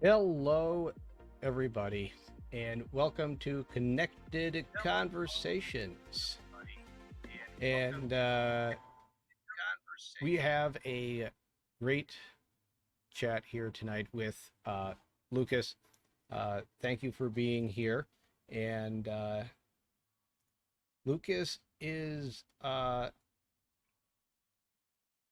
Hello, everybody, and welcome to Connected Conversations. And we have a great chat here tonight with Lucas. Thank you for being here. And Lucas is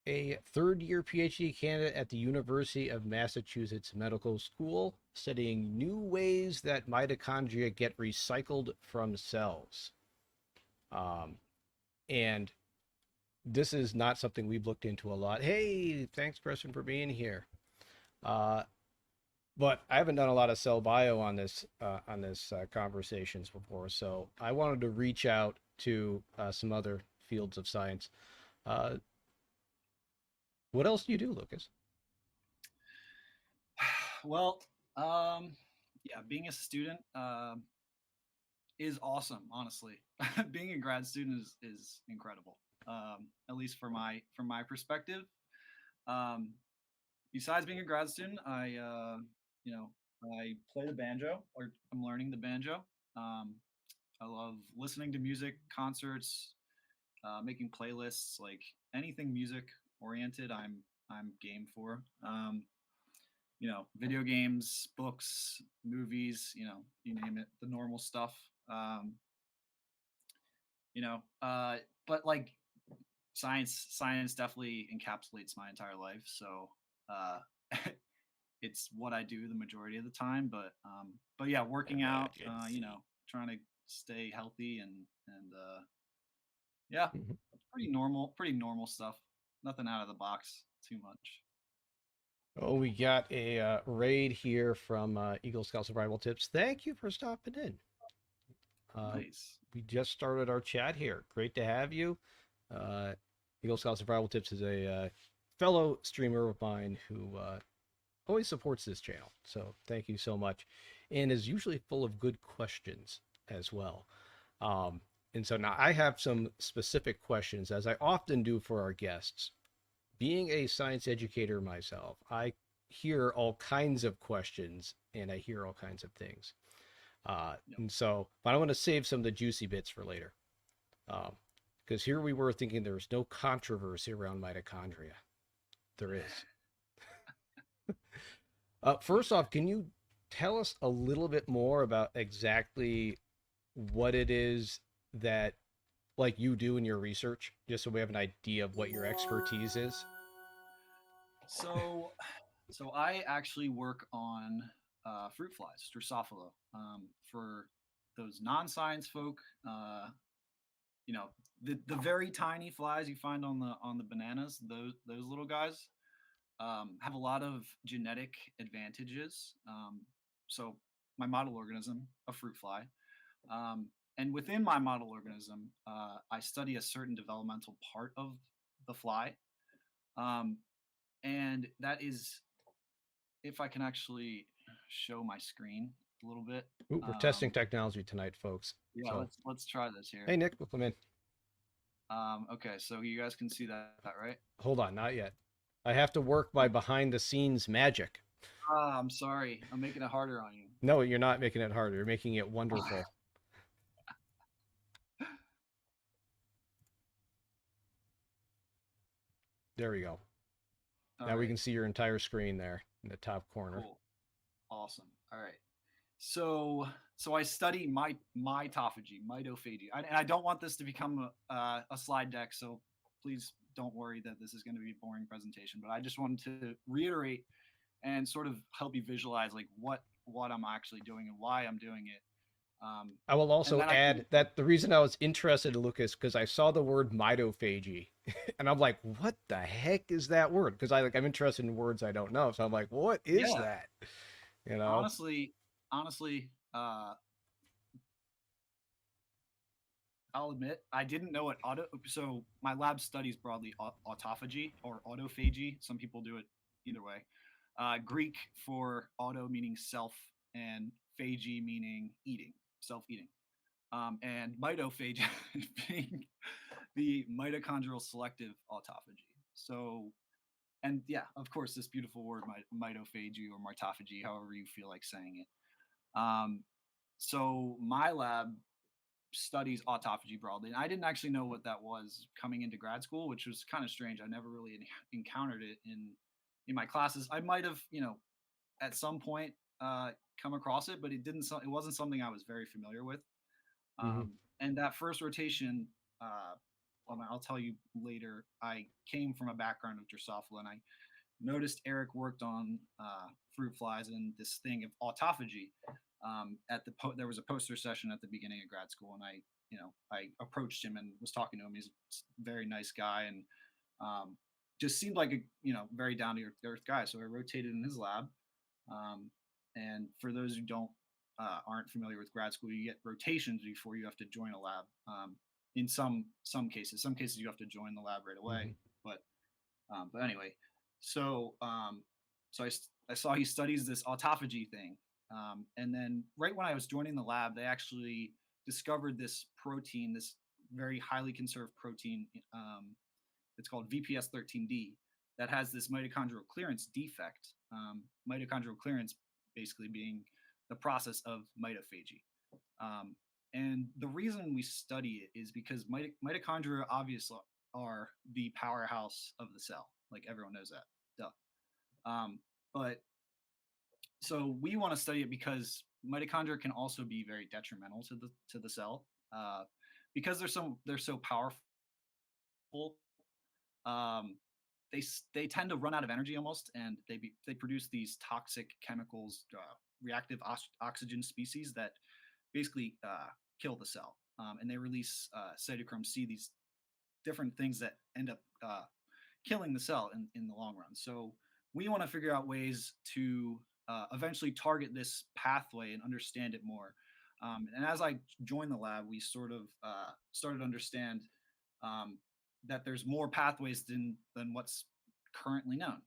a third year PhD candidate at the University of Massachusetts Medical School, studying new ways that mitochondria get recycled from cells. Um, and this is not something we've looked into a lot. Hey, thanks, Preston, for being here. Uh, but I haven't done a lot of cell bio on this conversations before, so I wanted to reach out to some other fields of science. Uh, what else do you do, Lucas? Well, um, yeah, being a student is awesome. Honestly, being a grad student is incredible. At least from my perspective. Um, Besides being a grad student, you know, I play the banjo, or I'm learning the banjo. Um, I love listening to music, concerts, making playlists, like anything music oriented. I'm game for. Video games, books, movies, you name it, the normal stuff. Um, you know, uh, but like science definitely encapsulates my entire life. So uh, it's what I do the majority of the time. But yeah, working out, Emergency. trying to stay healthy and yeah, Mhm. pretty normal stuff. Nothing out of the box too much. Oh, we got a raid here from Eagle Scout Survival Tips. Thank you for stopping in. Uh, Nice. we just started our chat here. Great to have you. Uh, Eagle Scout Survival Tips is a fellow streamer of mine who always supports this channel. So thank you so much. And is usually full of good questions as well. Um, and so now I have some specific questions, as I often do for our guests. Being a science educator myself, I hear all kinds of questions and I hear all kinds of things. Yep. But I want to save some of the juicy bits for later. Because here we were thinking there was no controversy around mitochondria. There is. First off, can you tell us a little bit more about exactly what it is that like you do in your research, just so we have an idea of what your expertise is? So, so I actually work on fruit flies, Drosophila. For those non-science folk, the very tiny flies you find on the bananas, those little guys have a lot of genetic advantages. So my model organism, a fruit fly, and within my model organism, I study a certain developmental part of the fly, um, and that is, if I can actually show my screen a little bit. Ooh, we're testing technology tonight, folks. Yeah, So, let's try this here. hey, Nick, welcome in. Okay, so you guys can see that, right? Hold on, not yet. I have to work by Oh, behind the scenes magic. I'm sorry, I'm making it harder on you. No, you're not making it harder. You're making it wonderful. There we go. All Now we right, can see your entire screen there in the top corner. cool, awesome. All right, so I study mitophagy, and I don't want this to become a slide deck, so please don't worry that this is going to be a boring presentation. But I just wanted to reiterate and sort of help you visualize like what I'm actually doing and why I'm doing it. I will And also then I can add that the reason I was interested, Lucas, because I saw the word mitophagy, and I'm like, what the heck is that word? Because I'm interested in words I don't know, so I'm like, what is yeah, that? You know? honestly, I'll admit I didn't know what auto. So my lab studies broadly autophagy or autophagy. Some people do it either way. Greek for auto meaning self, and phagy meaning eating, self-eating. And mitophagy being the mitochondrial selective autophagy. So, and yeah, of course, this beautiful word, mitophagy or mitophagy, however you feel like saying it. So my lab studies autophagy broadly, and I didn't actually know what that was coming into grad school, which was kind of strange. I never really encountered it in my classes. I might have, at some point come across it, but it wasn't something I was very familiar with. Hmm. And that first rotation, uh, well, I'll tell you later. I came from a background of Drosophila, and I noticed Eric worked on fruit flies and this thing of autophagy. There was a poster session at the beginning of grad school, and I approached him and was talking to him. He's a very nice guy, and um, just seemed like a very down to earth guy. So I rotated in his lab. Um, and for those who don't aren't familiar with grad school, you get rotations before you have to join a lab. In some cases you have to join the lab right Hmm. away. But anyway, so I saw he studies this autophagy thing, and then right when I was joining the lab, they actually discovered this protein, this very highly conserved protein. It's called VPS13D that has this mitochondrial clearance defect. Mitochondrial clearance basically being the process of mitophagy. Um, and the reason we study it is because mitochondria obviously are the powerhouse of the cell. Like everyone knows that. Duh. But so we want to study it because mitochondria can also be very detrimental to the cell, because they're so powerful. Um, they tend to run out of energy almost, and they produce these toxic chemicals, reactive oxygen species that basically kill the cell, and they release cytochrome C, these different things that end up killing the cell in the long run. So we want to figure out ways to eventually target this pathway and understand it more. And as I joined the lab, we sort of started to understand um, that there's more pathways than what's currently known.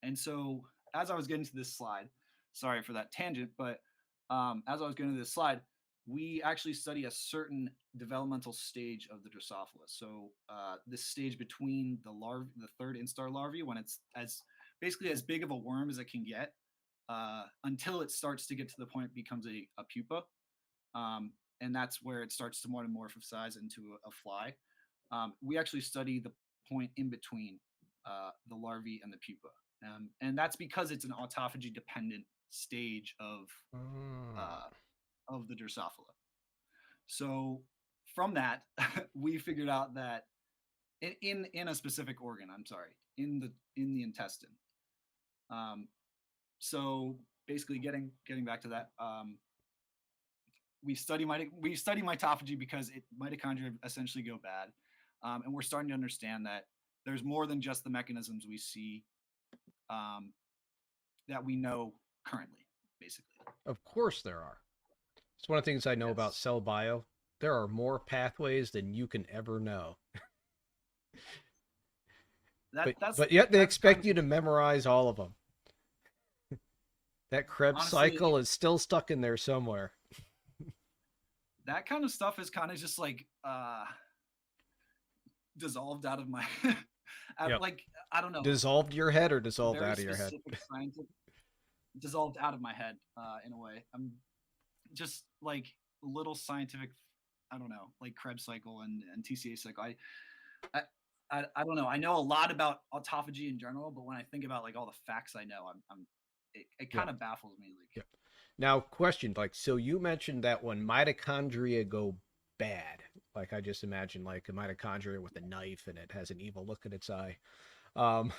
And so as I was getting to this slide, sorry for that tangent, but as I was getting to this slide, we actually study a certain developmental stage of the Drosophila. So this stage between the third instar larvae, when it's basically as big of a worm as it can get, until it starts to get to the point it becomes a pupa, and that's where it starts to metamorphosize into a fly. We actually study the point in between the larvae and the pupa, and that's because it's an autophagy dependent stage Oh. uh, of the Drosophila. So from that, we figured out that in a specific organ, I'm sorry, in the intestine. Um, so basically, getting back to that, we study mitophagy because mitochondria essentially go bad, and we're starting to understand that there's more than just the mechanisms we see, um, that we know currently, basically. Of course there are. It's one of the things I know about Yes, cell bio. There are more pathways than you can ever know. that But that's but yet they that's kind expect of you to memorize all of them. That Krebs honestly, cycle is still stuck in there somewhere. that kind of stuff is kind of just like dissolved out of my Yep. like I don't know, Dissolved your head or dissolved very out of your head? specific scientific, dissolved out of my head, in a way. I'm just like little scientific, I don't know, like Krebs cycle and TCA cycle. I I don't know. I know a lot about autophagy in general, but when I think about like all the facts I know, it Yep. kind of baffles me. Like, Yep. Now, question, like, so you mentioned that when mitochondria go bad, like I just imagined, like a mitochondria with a knife and it has an evil look in its eye. Um,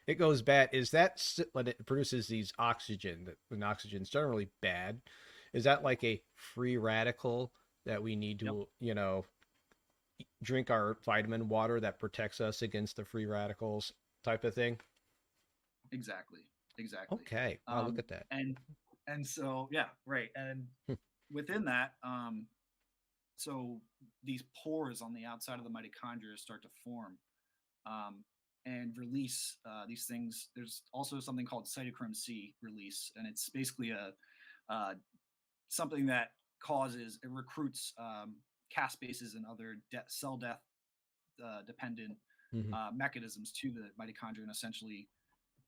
it goes bad. Is that when it produces these oxygen? That when oxygen's generally bad, is that like a free radical that we need yep, to, drink our vitamin water that protects us against the free radicals type of thing? exactly, exactly. Okay. Wow, look Um, at that. and and so yeah, right. And within that, so these pores on the outside of the mitochondria start to form, um, and release these things. There's also something called cytochrome C release, and it's basically a something that it recruits caspases and other cell death dependent Hmm. mechanisms to the mitochondria and essentially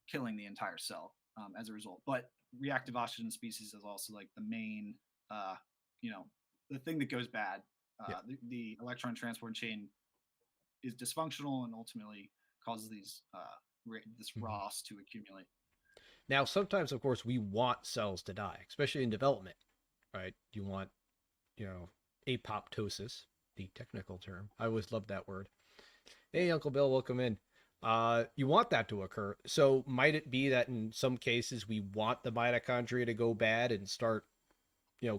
killing the entire cell as a result. But reactive oxygen species is also like the main, uh, you know, the thing that goes bad. Yeah. The electron transport chain is dysfunctional and ultimately causes this Hmm. ROS to accumulate. Now, sometimes, of course, we want cells to die, especially in development, right? You want, you know, apoptosis, the technical term. I always loved that word. Hey, Uncle Bill, welcome in. You want that to occur. So might it be that in some cases we want the mitochondria to go bad and start,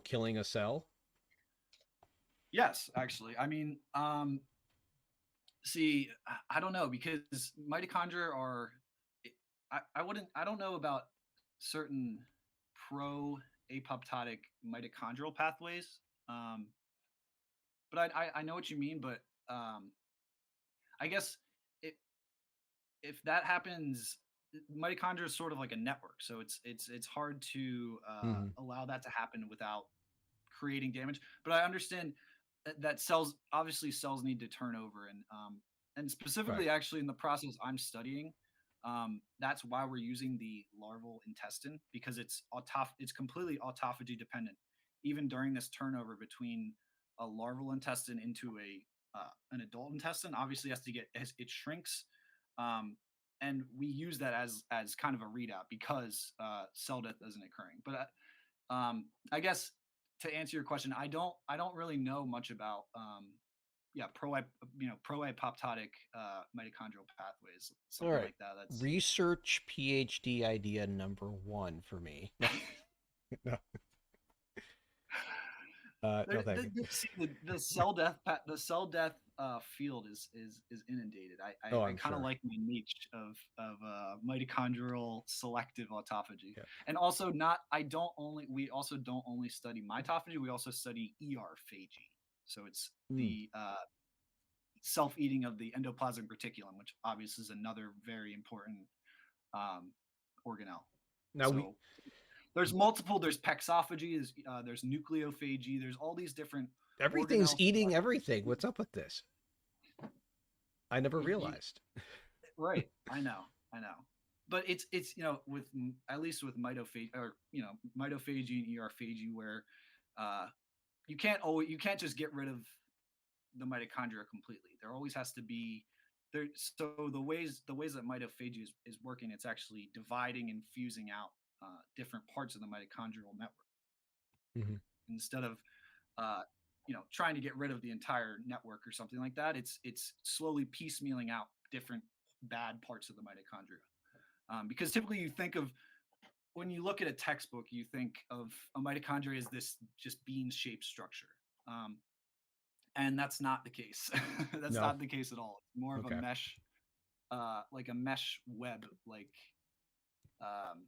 killing a cell? Yes, actually. I mean, see, I don't know because mitochondria are. I don't know about certain pro apoptotic mitochondrial pathways, um, but I know what you mean. But I guess it, if that happens, mitochondria is sort of like a network, so it's hard to Hmm. allow that to happen without creating damage. But I understand that cells need to turn over, and Right. specifically, actually, in the process I'm studying, that's why we're using the larval intestine because it's completely autophagy dependent. Even during this turnover between a larval intestine into a an adult intestine, obviously has to get as it shrinks. Um, and we use that as kind of a readout because cell death isn't occurring. But I guess to answer your question, I don't really know much about yeah pro apoptotic mitochondrial pathways, All something right. like that. That's Research PhD idea number one for me. No, no, thank you. see, the cell death field is inundated. Oh, I I'm kind of sure. like my niche of mitochondrial selective autophagy, Yeah. and also not I don't only we also don't only study mitophagy, we also study phagy. So it's Mm. the self-eating of the endoplasmic reticulum, which obviously is another very important um, organelle. Now we So there's multiple. There's pexophagy. There's nucleophagy. There's all these different everything's organelles. eating everything. What's up with this? I never You, realized. right. I know. But it's with at least with mitophagy or mitophagy and phagy where uh, you can't just get rid of the mitochondria completely. There always has to be there. So the ways that mitophagy is working, it's actually dividing and fusing out different parts of the mitochondrial network Hmm. instead of uh, trying to get rid of the entire network or something like that. It's slowly piecemealing out different bad parts of the mitochondria. Because typically you think of when you look at a textbook, you think of a mitochondria as this just bean-shaped structure. Um, and that's not the case. That's No. not the case at all. It's more of a Okay. mesh, like a mesh web, like um,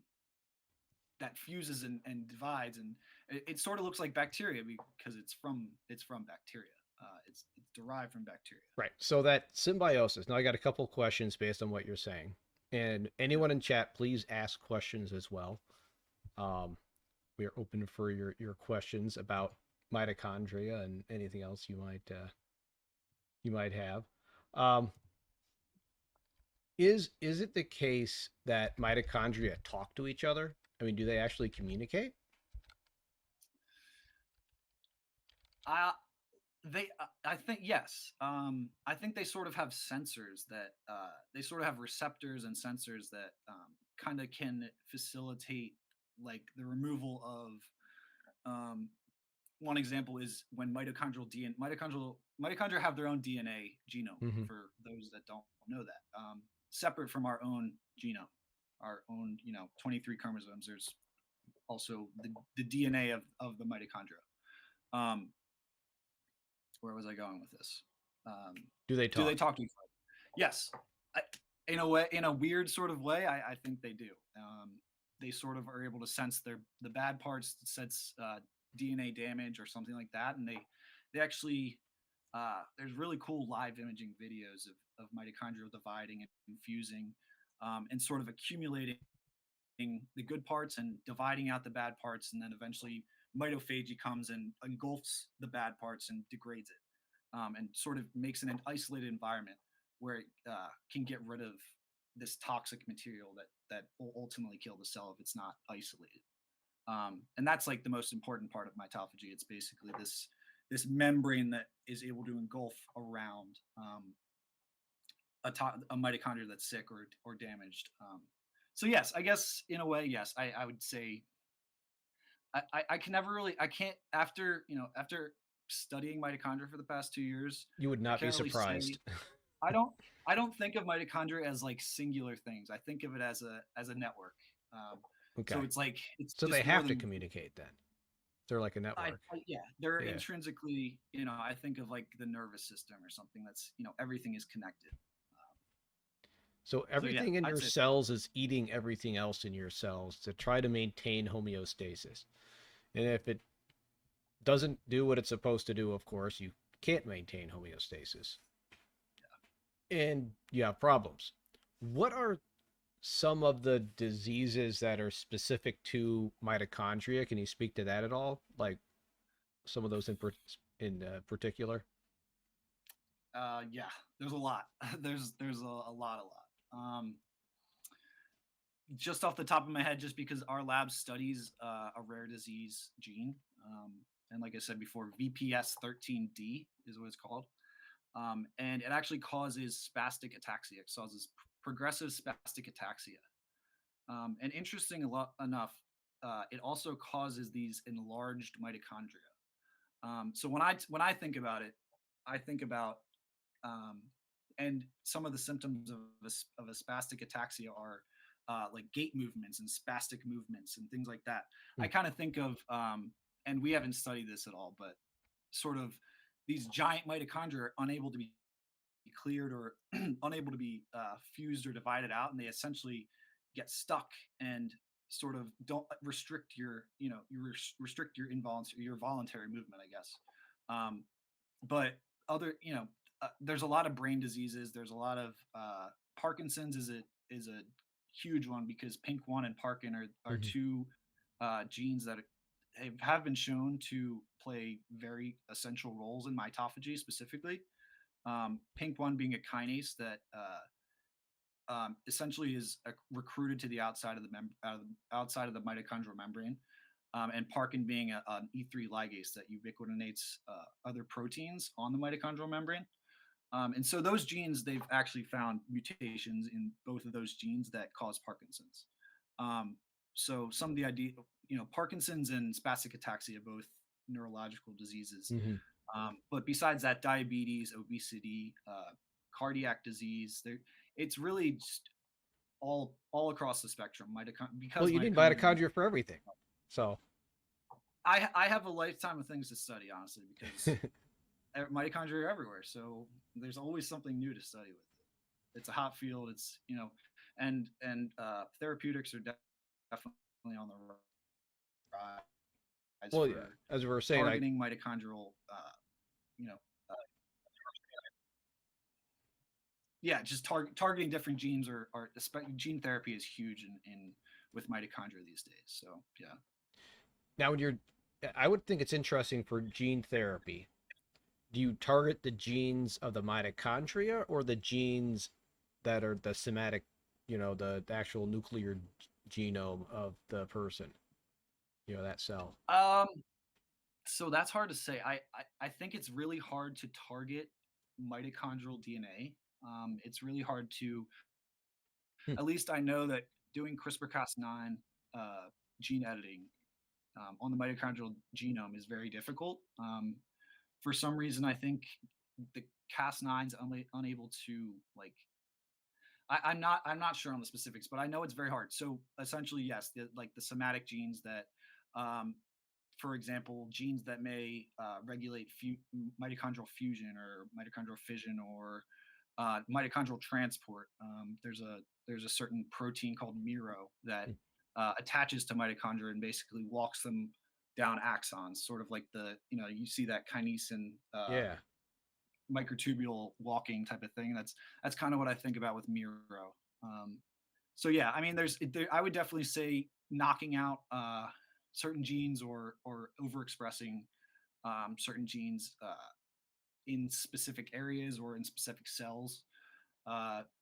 that fuses and divides, and it sort of looks like bacteria because it's from bacteria. It's derived from bacteria. Right. So that symbiosis. Now I got a couple questions based on what you're saying. And Yeah. anyone in chat, please ask questions as well. Um, we are open for your questions about mitochondria and anything else you might have. Um, is it the case that mitochondria talk to each other? I mean, do they actually communicate? I I think yes. I think they sort of have sensors that they sort of have receptors and sensors that kind of can facilitate like the removal of um, one example is when mitochondria have their own DNA genome Hmm. for those that don't know that. Separate from our own genome, our own 23 chromosomes. There's also the DNA of the mitochondria. Um, where was I going with this? Um, Do they do they talk? talk to each other? Yes, I, in a way, in a weird sort of way, I think they do. They sort of are able to sense the bad parts, sense DNA damage or something like that, and they actually there's really cool live imaging videos of mitochondrial dividing and fusing and sort of accumulating the good parts and dividing out the bad parts, and then eventually mitophagy comes and engulfs the bad parts and degrades it and sort of makes an isolated environment where it can get rid of this toxic material that will ultimately kill the cell if it's not isolated. And that's like the most important part of mitophagy. It's basically this membrane that is able to engulf around a mitochondria that's sick or damaged. So yes, I guess in a way, yes, I would say I can never really I can't after after studying mitochondria for the past 2 years, You would I not be can't really say surprised. I don't I don't think of mitochondria as like singular things. I think of it as a network. Um, so Okay. it's like it's So they just more have to than communicate then. They're like a network. yeah, they're Yeah. intrinsically, I think of like the nervous system or something that's, everything is connected. Um, So so yeah, everything in I'd your say cells is eating everything else in your cells to try to maintain homeostasis. And if it doesn't do what it's supposed to do, of course, you can't maintain homeostasis and you have problems. What are some of the diseases that are specific to mitochondria? Can you speak to that at all? Like some of those in particular? yeah, there's a lot. There's a lot. Just off the top of my head, just because our lab studies a rare disease gene, and like I said before, VPS13D is what it's called, and it actually causes spastic ataxia. It causes progressive spastic ataxia. And interesting enough, it also causes these enlarged mitochondria. So when I think about it, I think about um, and some of the symptoms of a spastic ataxia are like gait movements and spastic movements and things like that. Hmm. I kind of think of, and we haven't studied this at all, but sort of these giant mitochondria are unable to be cleared or unable to be fused or divided out, and they essentially get stuck and sort of don't restrict your, restrict your involuntary, your voluntary movement, I guess. But other, there's a lot of brain diseases. There's a lot of Parkinson's is a huge one because PINK1 and Parkin are Hmm. two genes that have been shown to play very essential roles in mitophagy specifically. PINK1 being a kinase that essentially is recruited to the outside of the outside of the mitochondrial membrane, and Parkin being an E3 ligase that ubiquitinates other proteins on the mitochondrial membrane. And so those genes, they've actually found mutations in both of those genes that cause Parkinson's. Um, so some of the idea, Parkinson's and spastic ataxia, both neurological diseases. Hmm. But besides that, diabetes, obesity, cardiac disease, it's really just all across the spectrum. Well, Because you need mitochondria is, mitochondria for everything. So, I have a lifetime of things to study, honestly, because mitochondria are everywhere. So there's always something new to study with it. It's a hot field. It's and therapeutics are definitely on the rise well, yeah, for as we were saying, I targeting mitochondrial, you know, uh, yeah, just targeting different genes or gene therapy is huge in with mitochondria these days. So yeah. now when you're, I would think it's interesting for gene therapy. Do you target the genes of the mitochondria or the genes that are the somatic, the actual nuclear genome of the person, that cell? Um, so that's hard to say. I think it's really hard to target mitochondrial DNA. It's really hard to, Hmm. at least I know that doing CRISPR-Cas9 uh, gene editing on the mitochondrial genome is very difficult. For some reason, I think the Cas9 is unable to like. I'm not sure on the specifics, but I know it's very hard. So essentially, yes, like the somatic genes that um, for example, genes that may regulate mitochondrial fusion or mitochondrial fission or mitochondrial transport. There's a certain protein called Miro that Hmm. attaches to mitochondria and basically walks them down axons, sort of like you see that kinesin Yeah. microtubule walking type of thing. That's kind of what I think about with Miro. Um, so yeah, I mean, I would definitely say knocking out certain genes or overexpressing certain genes in specific areas or in specific cells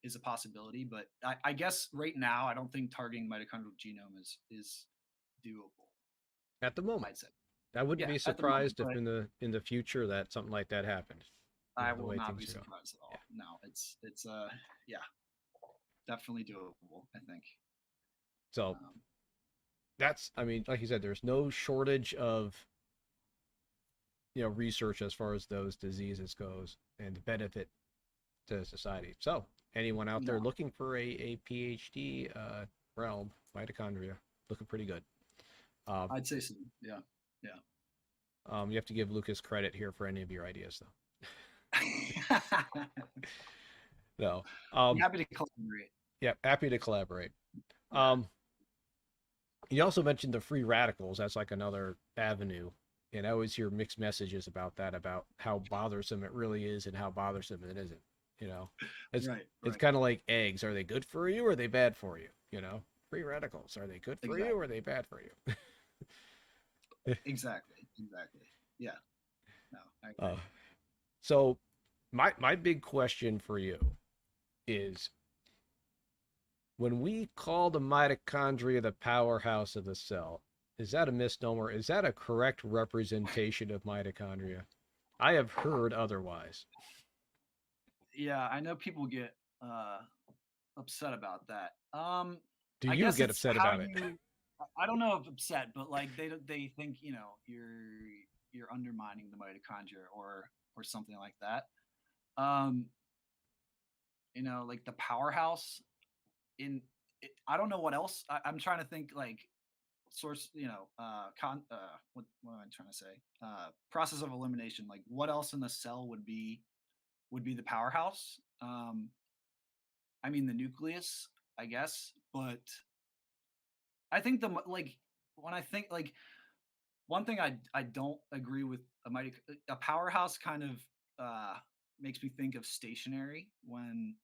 is a possibility. But I guess right now, I don't think targeting mitochondrial genome is doable. At the moment. I'd say, I wouldn't yeah, be at the moment, surprised if but in the future that something like that happened. I The will way not be things go. surprised at Yeah. all. No, it's yeah, definitely doable. I think. So Um, that's, I mean, like you said, there's no shortage of research as far as those diseases goes and the benefit to society. So anyone out there no, looking for a PhD realm, mitochondria, looking pretty good. Um, I'd say so. Yeah, yeah. you have to give Lucas credit here for any of your ideas, though. No. I'm happy to collaborate. Yeah, happy to collaborate. Yeah, Um, you also mentioned the free radicals. That's like another avenue. And I always hear mixed messages about that, about how bothersome it really is and how bothersome it isn't. You know, it's right, it's right. kind of like eggs. Are they good for you or are they bad for you? Free radicals. Are they good for you or Exactly, are they bad for you? exactly, exactly. Yeah, no, I uh, agree. so my big question for you is, when we call the mitochondria the powerhouse of the cell, is that a misnomer? Is that a correct representation of mitochondria? I have heard otherwise. Yeah, I know people get uh upset about that. Do I you guess get it's upset how about it? you. I don't know if upset, but like they think you're undermining the mitochondria or something like that. Um, like the powerhouse in. I don't know what else. I'm trying to think like source. What am I trying to say? Process of elimination. Like what else in the cell would be the powerhouse? I mean the nucleus, I guess, but I think like when I think like one thing I don't agree with a powerhouse kind of uh, makes me think of stationary when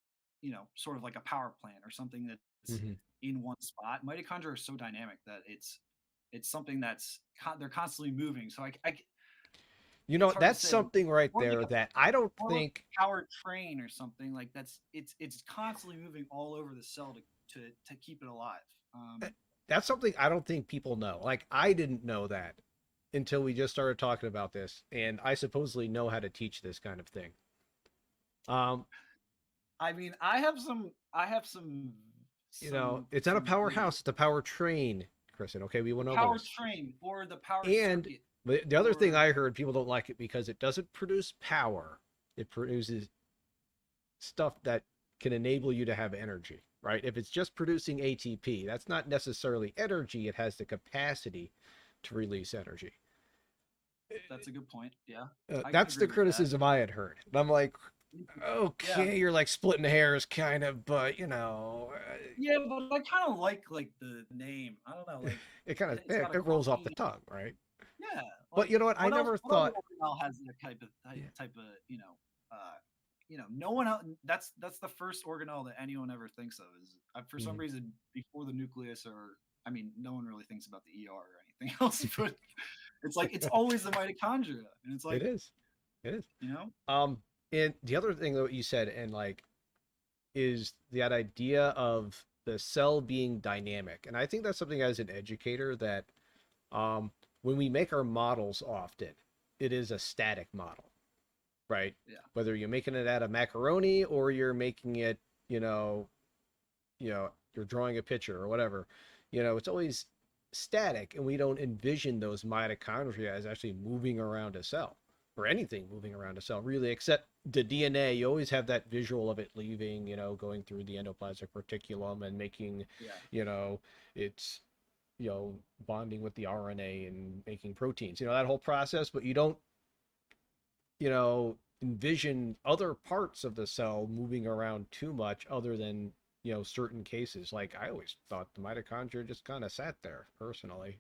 sort of like a power plant or something that's Hmm. in one spot. Mitochondria are so dynamic that it's something that's they're constantly moving. So it's hard to That's say like something right more like there a that I don't more like think a powered train or something like it's constantly moving all over the cell to keep it alive. Um, that's something I don't think people know. Like I didn't know that until we just started talking about this, and I supposedly know how to teach this kind of thing. Um, I mean, I have some it's not a some powerhouse; it's a power train, Kristen. Okay, we the went over power this. train or the power And circuit the other thing or I heard, people don't like it because it doesn't produce power. It produces stuff that can enable you to have energy, right? If it's just producing ATP, that's not necessarily energy. It has the capacity to release energy. that's a good point. Yeah, I can That's the agree with that. criticism I had heard. And I'm like, Yeah, okay, you're like splitting hairs, kind of, but yeah, but I kind of like the name. I don't know, like it kind of it's got a it rolls off the clean. tongue, right? Yeah, But like you know what? I what else? never What other thought. organelle has that Yeah. type of uh, no one else. That's the first organelle that anyone ever thinks of. Is for some Mhm. reason before the nucleus, or I mean, no one really thinks about the ER or anything else, but it's like it's always the mitochondria, and it's It like is. It is. you know, And the other thing that you said, and like, is that idea of the cell being dynamic. And I think that's something as an educator that um, when we make our models often, it is a static model, right? yeah, Whether you're making it out of macaroni or you're making it, you know, you're drawing a picture or whatever, it's always static and we don't envision those mitochondria as actually moving around a cell or anything moving around a cell really, except the DNA. You always have that visual of it leaving, going through the endoplasmic reticulum and making, yeah, you know it's bonding with the RNA and making proteins, that whole process, but you don't envision other parts of the cell moving around too much other than, certain cases. Like I always thought the mitochondria just kind of sat there personally.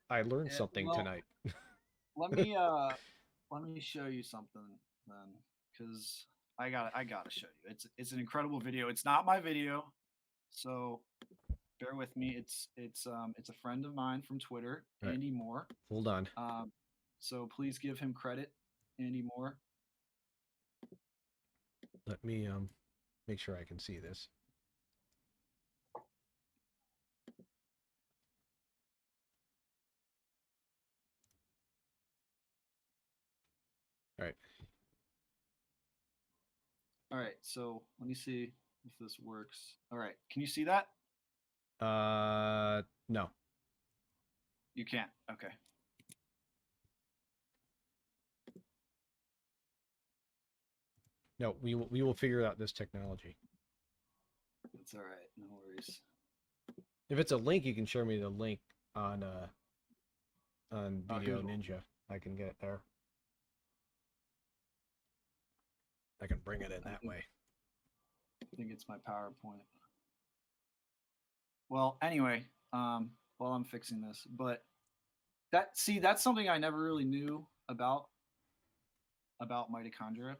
I learned something well, tonight. let me uh let me show you something then, because I gotta show you. It's an incredible video. It's not my video, so bear with me. It's a friend of mine from Twitter, All right, Andy Moore. hold on. Um, so please give him credit, Andy Moore. Let me make sure I can see this. All right. All right, so let me see if this works. All right, can you see that? No. You can't. Okay. No, we will figure out this technology. That's all right. No worries. If it's a link, you can show me the link on Video Here's what. Ninja. I can get it there. I can bring it in I that think way. I think it's my PowerPoint. Well, anyway, while I'm fixing this, but that's something I never really knew about mitochondria.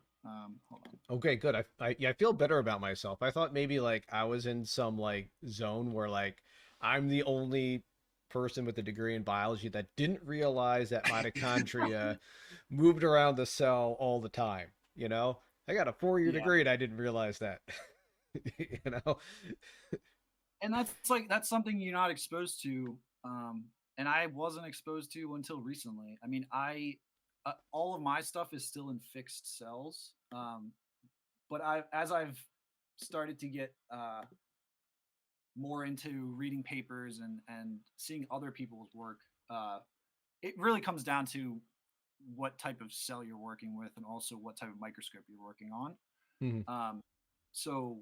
Hold on. Okay, good. I feel better about myself. I thought maybe like I was in some like zone where like I'm the only person with a degree in biology that didn't realize that mitochondria moved around the cell all the time. You know, I got a 4-year Yeah, degree and I didn't realize that. you know, and that's something you're not exposed to, and I wasn't exposed to until recently. I mean, I all of my stuff is still in fixed cells, but I've started to get more into reading papers and seeing other people's work, it really comes down to what type of cell you're working with and also what type of microscope you're working on. Mhm. Um, so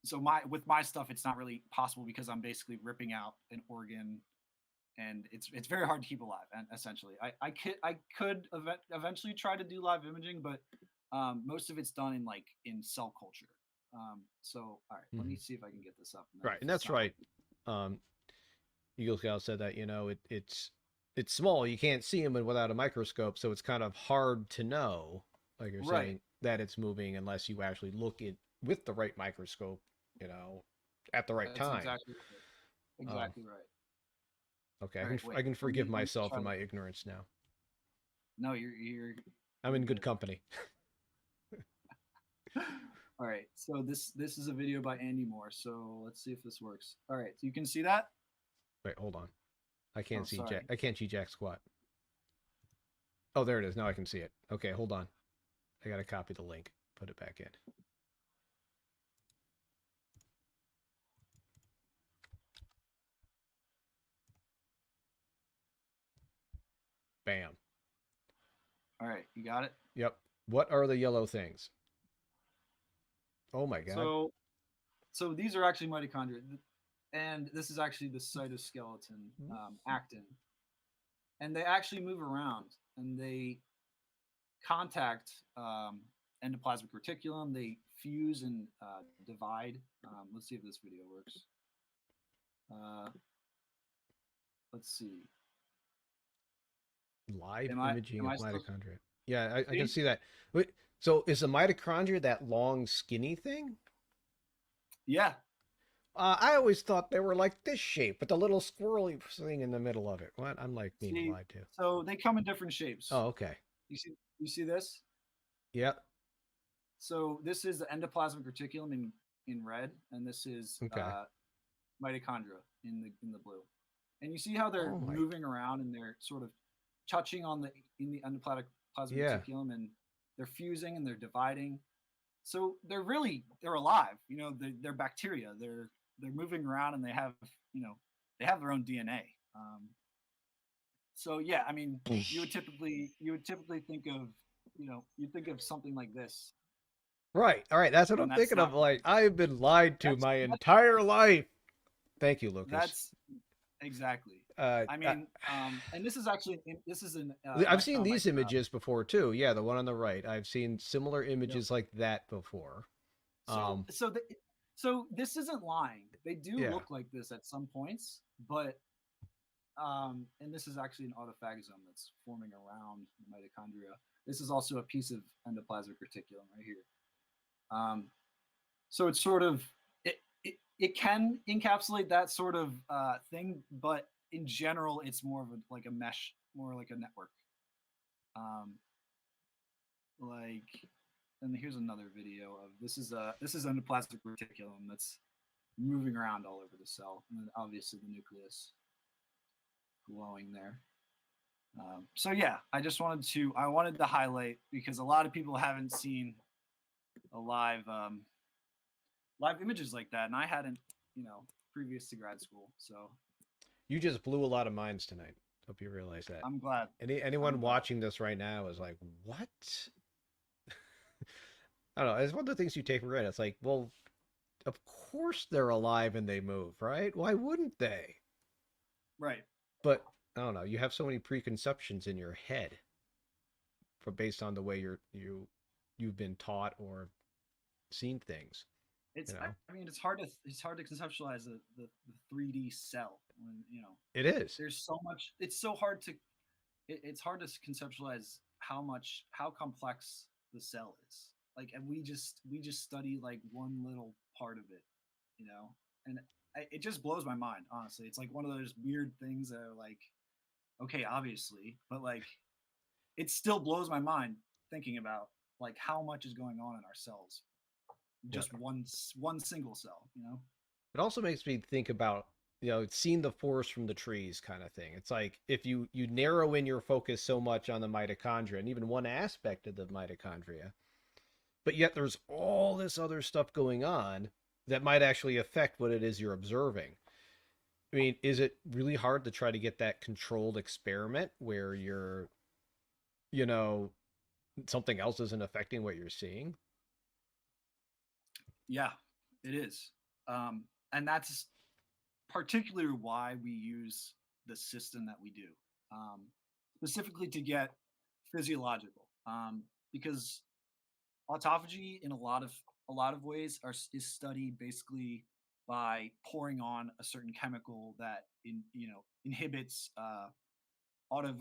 so my with my stuff, it's not really possible because I'm basically ripping out an organ, and it's very hard to keep alive. And essentially, I could eventually try to do live imaging, but most of it's done in like in cell culture. So all right, let me Mhm. see if I can get this up. And then Right, and if it's that's not right. working, Um, Eagle Scout said that it's small. You can't see them without a microscope, so it's kind of hard to know, like you're right? saying, that it's moving unless you actually look it with the right microscope, at the right That's time. exactly right. Um, Exactly right. okay, All right, I wait. can Let forgive me myself try and to. my ignorance now. No, you're I'm in good good. company. All right, so this is a video by Andy Moore. So let's see if this works. All right, so you can see that. Wait, hold on. Oh, sorry. I can't see Jack squat. Oh, there it is. Now I can see it. Okay, hold on. I gotta copy the link. Put it back in. Bam. All right, you got it. Yep. What are the yellow things? Oh my god. So so these are actually mitochondria, and this is actually the cytoskeleton, actin, and they actually move around and they contact endoplasmic reticulum. They fuse and divide. Let's see if this video works. Uh, let's see. Live Am I imaging am of I still mitochondria. Yeah, I can see? see that. Wait, so is the mitochondria that long, skinny thing? Yeah. I always thought they were like this shape with the little squirrely thing in the middle of it. What? I'm like being See, lied to. so they come in different shapes. Oh, okay. You see this? Yep. So this is the endoplasmic reticulum in red, and this is Okay. mitochondria in the blue. And you see how they're Oh my. moving around and they're sort of touching on the in the endoplasmic Yeah. reticulum, and they're fusing and they're dividing. So they're alive. They're bacteria. They're moving around and they have their own DNA. So yeah, I mean, you would typically think of you think of something like this, Right. All right. That's what I'm and that's thinking of. not Like I've been lied to that's my that's entire life. Thank you, Lucas. that's exactly. Uh, I uh, mean, and this is an I've seen electron these micro. images before too. Yeah, the one on the right. I've seen similar Yep. images like that before. So Um, so the, so this isn't lying. They do yeah. look like this at some points, but and this is actually an autophagosome that's forming around the mitochondria. This is also a piece of endoplasmic reticulum right here. Um, so it's sort of it can encapsulate that sort of thing, but in general, it's more of like a mesh, more like a network. Um, like and here's another video of this is endoplasmic reticulum that's moving around all over the cell, and then obviously the nucleus glowing there. So yeah, I wanted to highlight because a lot of people haven't seen a live images like that, and I hadn't, previous to grad school. So You just blew a lot of minds tonight. Hope you realize that. I'm glad. Anyone I'm glad. watching this right now is like, what? I don't know. It's one of the things you take for granted. It's like, well, of course they're alive and they move, right? Why wouldn't they? Right. But I don't know. You have so many preconceptions in your head for based on the way you've been taught or seen things. It's You know, I mean it's hard to conceptualize the 3D cell when it is. there's so much. It's so hard to it's hard to conceptualize how complex the cell is. Like, and we just study like one little part of it, and it just blows my mind. Honestly, it's like one of those weird things that are like, okay, obviously, but like it still blows my mind thinking about like how much is going on in our cells, Yeah. just one single cell. It also makes me think about seeing the forest from the trees kind of thing. It's like if you narrow in your focus so much on the mitochondria and even one aspect of the mitochondria, but yet there's all this other stuff going on that might actually affect what it is you're observing. I mean, is it really hard to try to get that controlled experiment where you know, something else isn't affecting what you're seeing? Yeah, it is. And that's particularly why we use the system that we do, um, specifically to get physiological. Because autophagy, in a lot of ways, is studied basically by pouring on a certain chemical that inhibits auto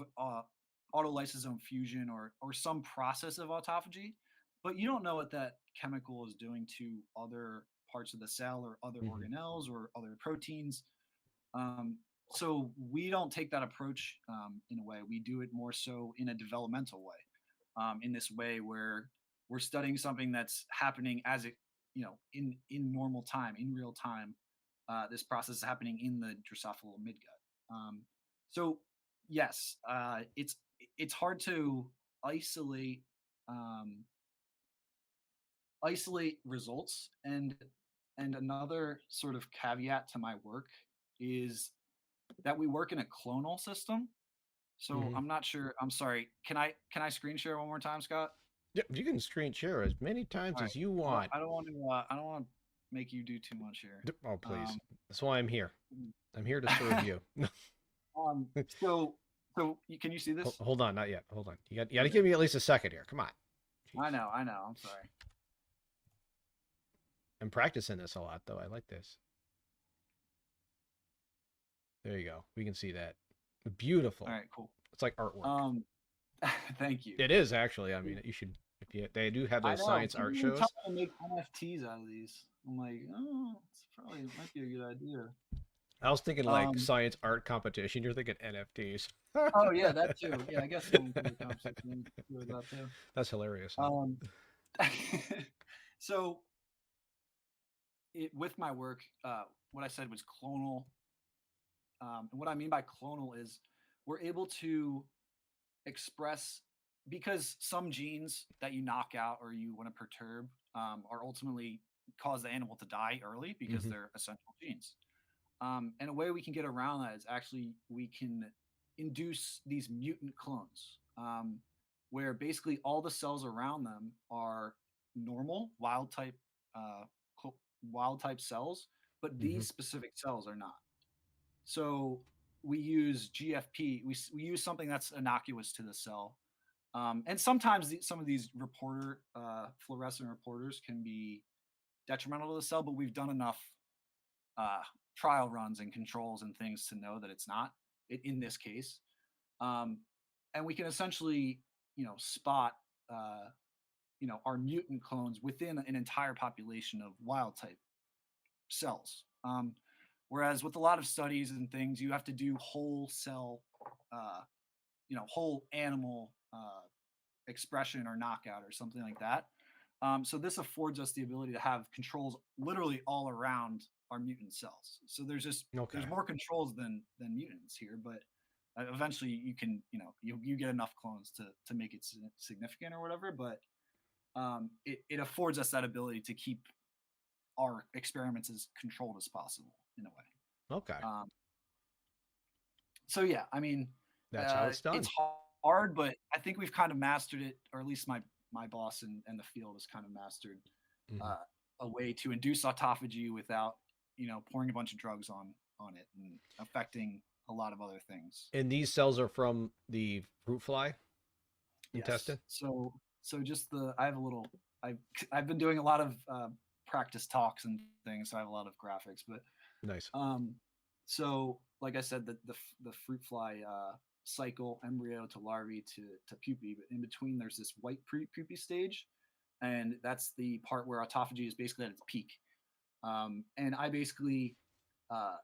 autolysosome fusion or some process of autophagy, but you don't know what that chemical is doing to other parts of the cell or other Hmm. organelles or other proteins. Um, so we don't take that approach in a way. We do it more so in a developmental way, in this way where we're studying something that's happening as it, in normal time, in real time. This process is happening in the Drosophila midgut. So yes, it's hard to isolate um, isolate results, and another sort of caveat to my work is that we work in a clonal system. So Hmm. I'm not sure. I'm sorry. Can I screen share one more time, Scott? Yeah, you can screen share as many times All right. as you I don't want. I don't want to I don't want to make you do too much here. Oh, please. Um, That's why I'm here. mm, I'm here to serve you. so can you see this? Hold on, not yet. Hold on. You got to Okay. give me at least a second here. Come on. Jeez. I know. I'm sorry. I'm practicing this a lot, though. I like this. There you go. We can see that. All Beautiful. right, cool. It's like artwork. Um, thank you. It is actually. I mean, you should. If you, they do have I those know science people art were shows. trying to make NFTs out of these. I'm like, oh, it's probably might be a good idea. I was thinking like Um, science art competition. You're thinking NFTs. oh yeah, that too. Yeah, I guess we'll include a conversation with that too. That's hilarious. Huh? Um, so with my work, what I said was clonal. And what I mean by clonal is we're able to express, because some genes that you knock out or you want to perturb are ultimately cause the animal to die early because Hmm. they're essential genes. And a way we can get around that is actually we can induce these mutant clones, where basically all the cells around them are normal uh, wild type cells, but Hmm. these specific cells are not. So we use GFP. We use something that's innocuous to the cell, and sometimes some of these fluorescent reporters can be detrimental to the cell. But we've done enough uh, trial runs and controls and things to know that it's not in this case. Um, and we can essentially, spot, our mutant clones within an entire population of wild type cells. Whereas with a lot of studies and things, you have to do whole cell, uh, whole animal expression or knockout or something like that. So this affords us the ability to have controls literally all around our mutant cells. So there's Okay. more controls than mutants here, but eventually you can, you get enough clones to make it significant or whatever. But it affords us that ability to keep our experiments as controlled as possible in a way. Okay. Um, so yeah, I mean, That's how it's it's done. hard, but I think we've kind of mastered it, or at least my boss and the field has kind of mastered Hmm. uh, a way to induce autophagy without pouring a bunch of drugs on it and affecting a lot of other things. And these cells are from the fruit fly Yes. intestine. So just the I have a little I've I've been doing a lot of practice talks and things, so I have a lot of graphics. But Nice. um, so like I said, the fruit fly cycle embryo to larvae to pupae, but in between there's this white pupae stage, and that's the part where autophagy is basically at its peak. And I basically uh,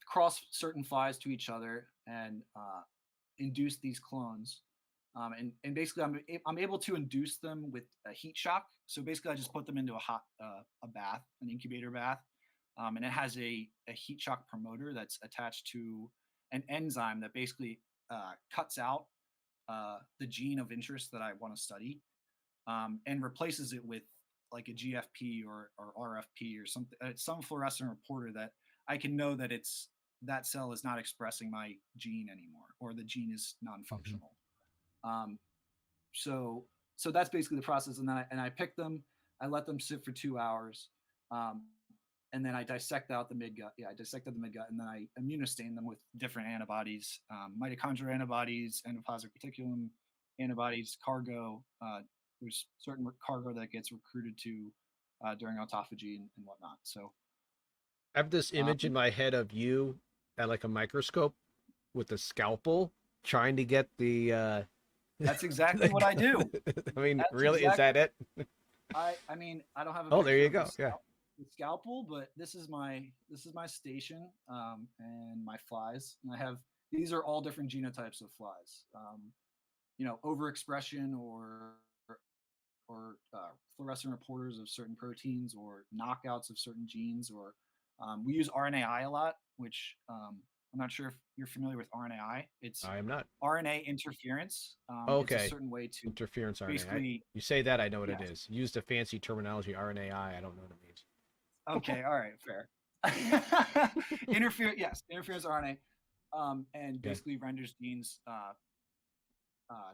cross certain flies to each other and induce these clones. And basically, I'm able to induce them with a heat shock. So basically, I just put them into a bath, an incubator bath, and it has a heat shock promoter that's attached to an enzyme that basically cuts out the gene of interest that I want to study, and replaces it with like a GFP or RFP or something, some fluorescent reporter that I can know that that cell is not expressing my gene anymore, or the gene is Hmm. non-functional. Um, so so that's basically the process, and then I pick them, I let them sit for 2 hours, um, and then I dissect out the midgut. Yeah, I dissected the midgut, and then I immunostain them with different antibodies, mitochondrial antibodies, endoplasmic reticulum antibodies, cargo. There's certain cargo that gets recruited to during autophagy and whatnot. So I have this image in um, my head of you at like a microscope with a scalpel trying to get the that's exactly what I do. I mean, That's really, is that exactly. it? I mean, I don't have a Oh, there picture you of go. Yeah. the scalpel, but this is my station, and my flies. And I have these are all different genotypes of flies. Overexpression or fluorescent reporters of certain proteins or knockouts of certain genes. Or we use RNAi a lot, which I'm not sure if you're familiar with RNAi. It's I am not. RNA interference. It's a Okay. certain way to Interference RNA. basically, You say that, I know what it yes. is. Use the fancy terminology RNAi. I don't know what it means. Okay, all right, fair. Interference RNA, and Okay. basically renders genes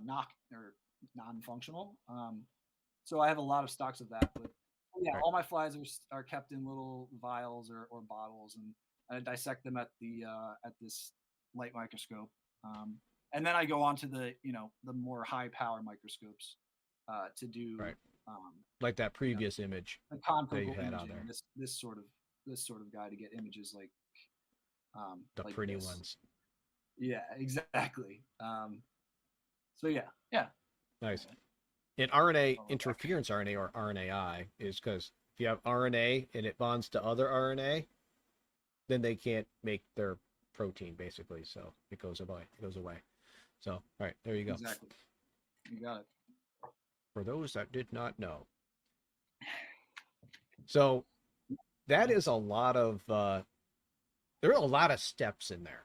knock or non-functional. So I have a lot of stocks of that, but yeah, Right. all my flies are kept in little vials or bottles, and I dissect them at this light microscope, and then I go on to the more high power microscopes to do Right. um, Like that you know previous image the that you confocal had on imaging. there. This sort of guy to get images The like pretty this. ones. Yeah, exactly. So yeah. Nice. And RNA, I'll go back. interference RNA or RNAi, is because if you have RNA and it bonds to other RNA, then they can't make their protein basically. So it goes away. It goes away. So, all right, there you go. Exactly. You got it. For those that did not know. So that is Thanks. a lot of, there are a lot of steps in there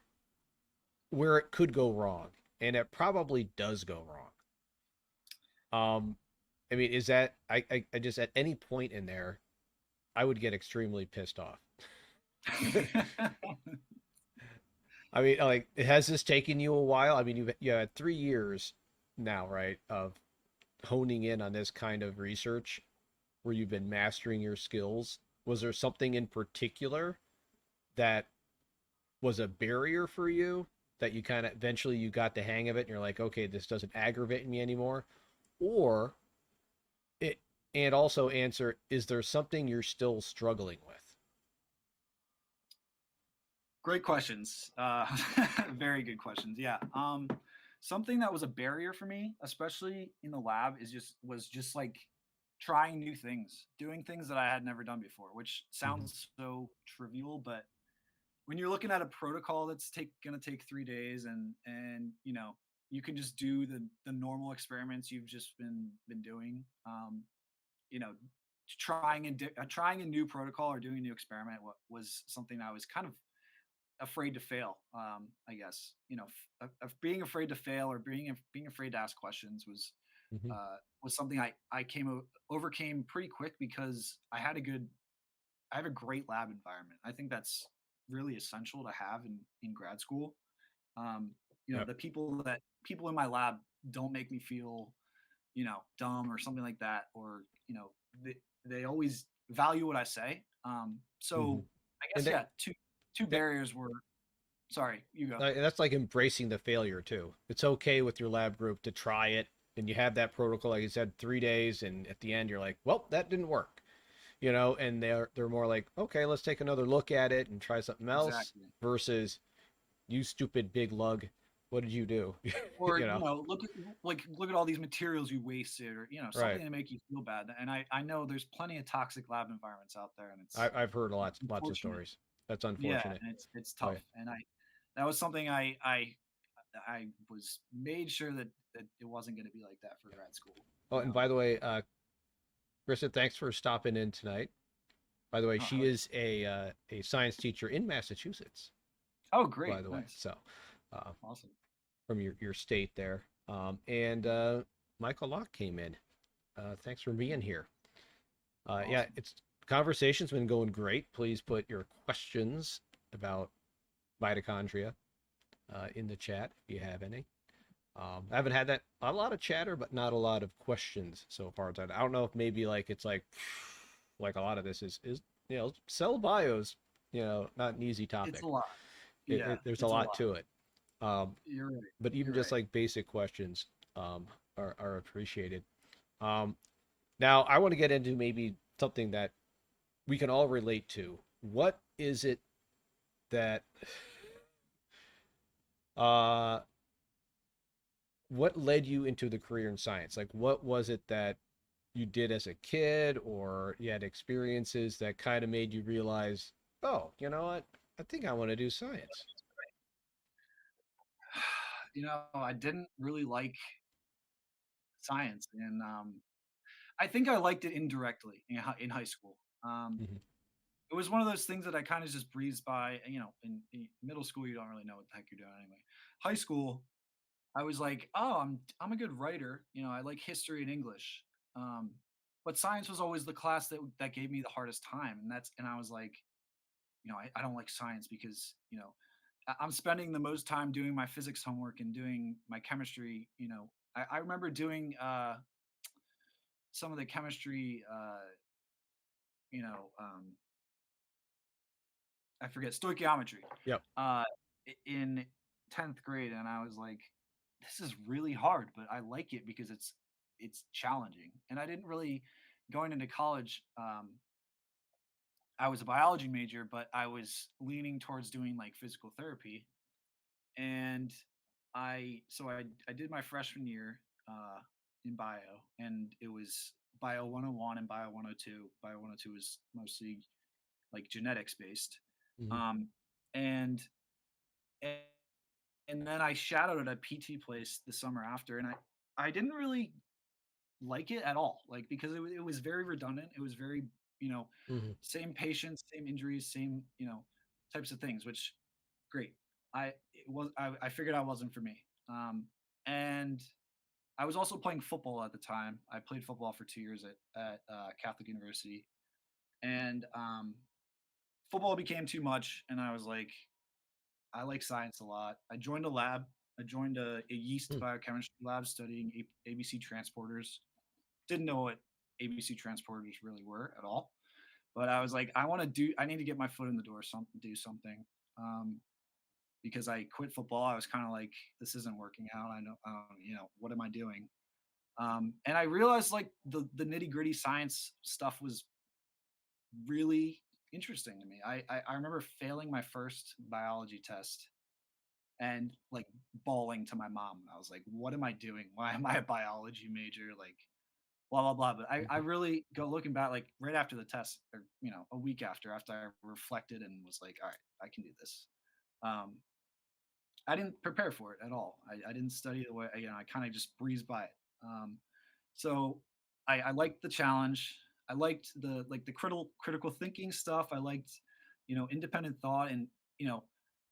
where it could go wrong. And it probably does go wrong. I mean, is that, I just, at any point in there, I would get extremely pissed off. I mean, like, has this taken you a while? I mean, you had 3 years now, right, of honing in on this kind of research where you've been mastering your skills. Was there something in particular that was a barrier for you that you kind of eventually you got the hang of it and you're like, okay, this doesn't aggravate me anymore? Or it, and also answer, is there something you're still struggling with? Great questions. Very good questions. Yeah. Something that was a barrier for me, especially in the lab, was just like trying new things, doing things that I had never done before, which Mm-hmm. sounds so trivial, but when you're looking at a protocol that's going to take 3 days, and you can just do the normal experiments you've just been doing, you know, trying a new protocol or doing a new experiment was something I was kind of afraid to fail. I guess of being afraid to fail or being afraid to ask questions Hmm. was something I overcame pretty quick because I have a great lab environment. I think that's really essential to have in grad school. Um, Yep. the people in my lab don't make me feel dumb or something like that, or they always value what I say. Hmm. So I And guess yeah, two that barriers were. Sorry, you go. that's like embracing the failure too. It's okay with your lab group to try it, and you have that protocol, like you said, 3 days, and at the end you're like, well, that didn't work, and they're more like, okay, let's take another look at it and try something else Exactly. versus you stupid big lug, what did you do? Or you know, look at all these materials you wasted, or right. something to make you feel bad. And I know there's plenty of toxic lab environments out there, and I've heard it's lots of unfortunate. stories. That's Yeah, unfortunate. and it's Oh tough. yeah. And I that was something I was made sure that it wasn't going to be like that for grad school. Oh, and by the way, Krista, thanks for stopping in tonight. By the way, Oh, she is a science teacher in Massachusetts. oh, By great, the way, nice, so uh, awesome, from your state there, and Michael Locke came in. Thanks for being here. Yeah, awesome. it's conversation's been going great. Please put your questions about mitochondria in the chat if you have any. I haven't had that a lot of chatter, but not a lot of questions so far. I don't know if maybe like it's like a lot of this is cell bios, not an easy It's topic. a lot. Yeah, There's a it's a lot lot. to it. Um, You're right. but even You're just right. like basic questions are appreciated. Um, Now I want to get into maybe something that we can all relate to. What is it that uh what led you into the career in science? Like what was it that you did as a kid or you had experiences that kind of made you realize, oh, you know what? I think I want to do science. I didn't really like science, and I think I liked it indirectly in high school. Hmm. It was one of those things that I kind of just breezed by. In middle school, you don't really know what the heck you're doing anyway. High school, I was like, oh, I'm a good writer. I like history and English. Um, but science was always the class that gave me the hardest time, and I was like, I don't like science because I'm spending the most time doing my physics homework and doing my chemistry. I remember doing some of the chemistry. You know, um, I forget stoichiometry Yep. uh, in 10th grade, and I was like, this is really hard, but I like it because it's challenging. And I didn't really going into college. I was a biology major, but I was leaning towards doing like physical therapy, and I did my freshman year in bio, and it was bio 101 and bio 102. Bio 102 is mostly like genetics based, Hmm. um, and and and then I shadowed at a PT place the summer after, and I didn't really like it at all, like because it was very redundant. It was very you know Hmm. same patients, same injuries, same types of things, which great. I figured I wasn't for me. And I was also playing football at the time. I played football for 2 years at Catholic University, and football became too much. And I was like, I like science a lot. I joined a lab. I joined a yeast biochemistry lab studying ABC transporters. Didn't know what ABC transporters really were at all, but I was like, I need to get my foot in the door, do something. Um, because I quit football. I was kind of like, this isn't working out. What am I doing? And I realized like the nitty gritty science stuff was really interesting to me. I remember failing my first biology test and like bawling to my mom. I was like, what am I doing? Why am I a biology major? Like blah blah blah. But I Hmm. really go looking back, like right after the test, or a week after I reflected and was like, all right, I can do this. Um, I didn't prepare for it at all. I didn't study the way I kind of just breezed by it. So I liked the challenge. I liked the like the critical thinking stuff. I liked, independent thought, and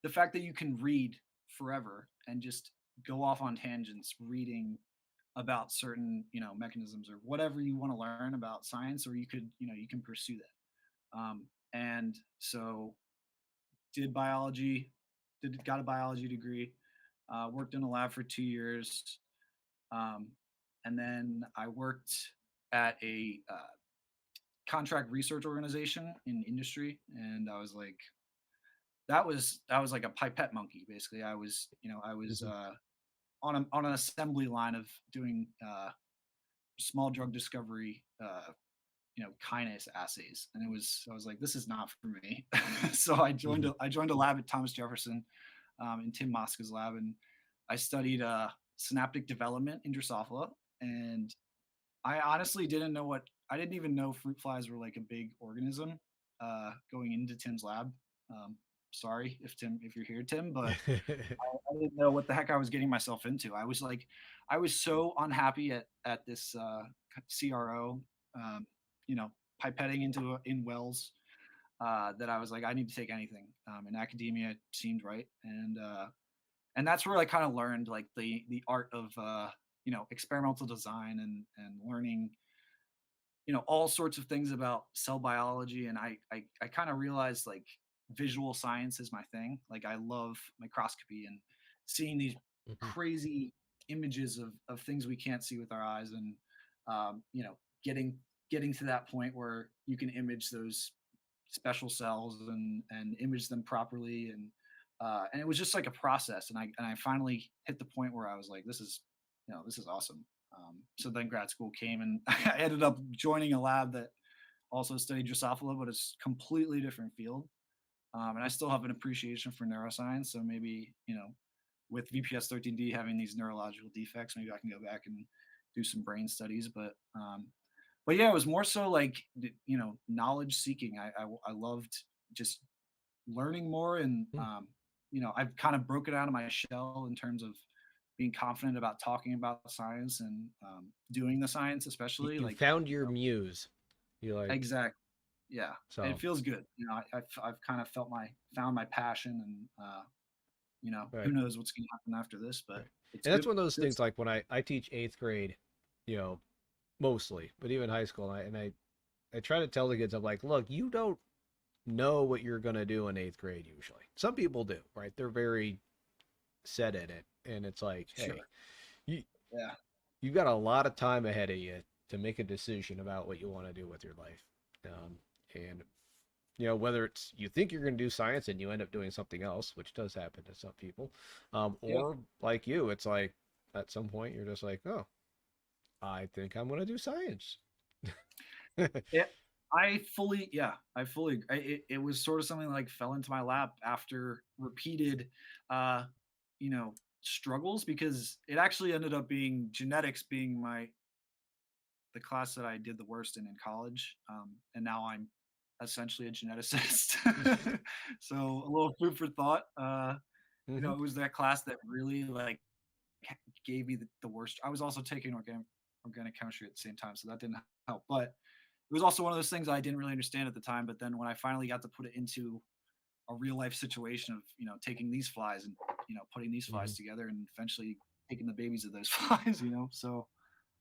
the fact that you can read forever and just go off on tangents reading about certain mechanisms or whatever you want to learn about science, or you can pursue that. And so did biology, did got a biology degree, worked in a lab for 2 years, um, and then I worked at a contract research organization in industry, and I was like, that was like a pipette monkey. Basically, I was Mhm. on an assembly line of doing small drug discovery, kinase assays, and I was like, this is not for me. So Mhm. I joined a lab at Thomas Jefferson, in Tim Mosca's lab, and I studied synaptic development in Drosophila. And I honestly didn't know what I didn't even know fruit flies were like a big organism, going into Tim's lab. Um, Sorry if you're here, Tim, but I didn't know what the heck I was getting myself into. I was so unhappy at this CRO, um, you know, pipetting in wells, that I was like, I need to take anything. And academia seemed right, and that's where I kind of learned like the art of experimental design, and learning all sorts of things about cell biology. And I kind of realized like visual science is my thing. Like I love microscopy and seeing these Mhm. crazy images of things we can't see with our eyes, and um, you know getting getting to that point where you can image those special cells, and image them properly. And it was just like a process. And I finally hit the point where I was like, this is awesome. So then grad school came, and I ended up joining a lab that also studied Drosophila, but it's completely different field. And I still have an appreciation for neuroscience. So maybe, with VPS 13D having these neurological defects, maybe I can go back and do some brain studies. But yeah, it was more so like, knowledge seeking. I loved just learning more. And Mm. I've kind of broken out of my shell in terms of being confident about talking about science, and doing the science, especially You like, found your muse. You like exact. Yeah, it so feels good. I've kind of found my passion. And who right, knows what's going to happen after this, but right. it's And that's good. one of those Good things stuff. like when I teach eighth grade, you know, mostly, but even high school, I try to tell the kids, I'm like, look, you don't know what you're gonna do in eighth grade usually. Some people do, right? They're very set in it, and it's like, hey, Sure. you Yeah. you've got a lot of time ahead of you to make a decision about what you want to do with your life. And whether it's you think you're going to do science and you end up doing something else, which does happen to some people, Yep. or like you, it's like at some point you're just like, oh, I think I'm going to do science. Yeah. I fully, it was sort of something like fell into my lap after repeated, uh, struggles, because it actually ended up being genetics being the class that I did the worst in college. And now I'm essentially a geneticist. So a little food for thought. Hmm. It was that class that really like gave me the worst. I was also taking organic chemistry at the same time, so that didn't help. But it was also one of those things I didn't really understand at the time. But then when I finally got to put it into a real life situation of taking these flies, and putting these Hmm. flies together, and eventually taking the babies of those flies, Yep. so